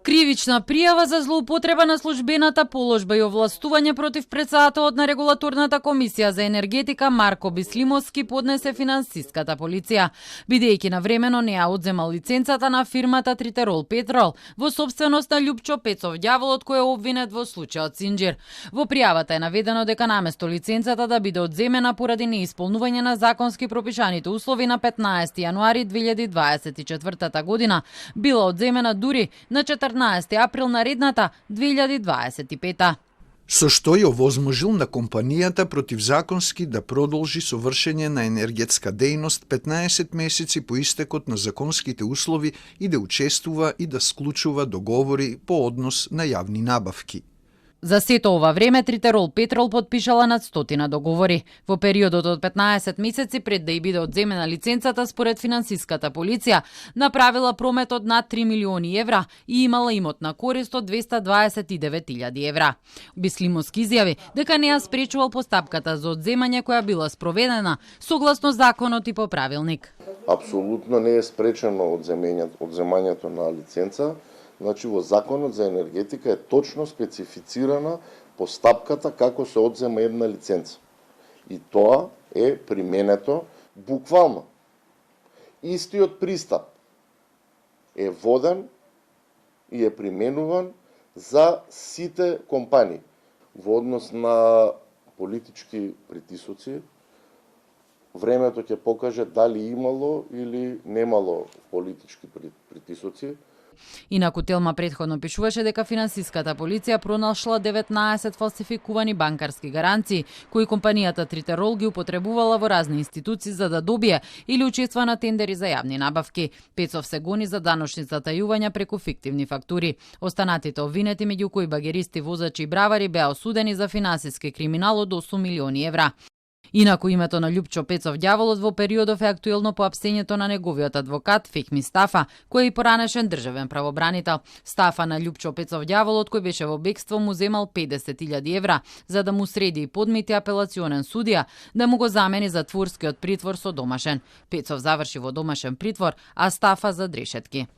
Кривична пријава за злоупотреба на службената положба и овластување против претседателот на регулаторната комисија за енергетика Марко Бислимовски поднесе финансиската полиција, бидејќи навремено не ја одземал лиценцата на фирмата Тритерол Петрол во сопственост на Љупчо Пецов Ѓаволот, кој е обвинет во случајот Синџир. Во пријавата е наведено дека наместо лиценцата да биде одземена поради неисполнување на законски пропишаните услови на 15 јануари 2024 година, била одземена дури на 14 април наредната 2025. Со што ја овозможил на компанијата противзаконски да продолжи со вршење на енергетска дејност 15 месеци по истекот на законските услови и да учествува и да склучува договори по однос на јавни набавки. За сето ова време Тритерол Петрол подпишала над 100 договори. Во периодот од 15 месеци пред да ја биде одземена лиценцата, според финансиската полиција, направила промет од над 3 милиони евра и имала имотна корист од 229.000 евра. Бислимовски изјави дека не ја спречувал постапката за одземање која била спроведена согласно законот и по правилник. Апсолутно не е спречено одземањето на лиценца. Значи, во Законот за енергетика е точно специфицирана постапката како се одзема една лиценца. И тоа е применето буквално. Истиот пристап е воден и е применуван за сите компании во однос на политички притисоци. Времето ќе покаже дали имало или немало политички притисоци. Инаку Телма претходно пишуваше дека финансиската полиција пронашла 19 фалсификувани банкарски гаранции, кои компанијата Тритерол ги употребувала во разни институции за да добие или учества на тендери за јавни набавки. Пецов се гони за даночни затајувања преку фиктивни фактури. Останатите обвинети, меѓу кои багеристи, возачи и бравари, беа осудени за финансиски криминал од 8 милиони евра. Инаку името на Љупчо Пецов Ѓаволот во периодов е актуелно по апсењето на неговиот адвокат Фехми Стафа, кој е и поранешен државен правобранител. Стафа на Љупчо Пецов Ѓаволот, кој беше во бегство, му земал 50.000 евра за да му среди и подмити апелационен судија да му го замени затворскиот притвор со домашен. Пецов заврши во домашен притвор, а Стафа за дрешетки.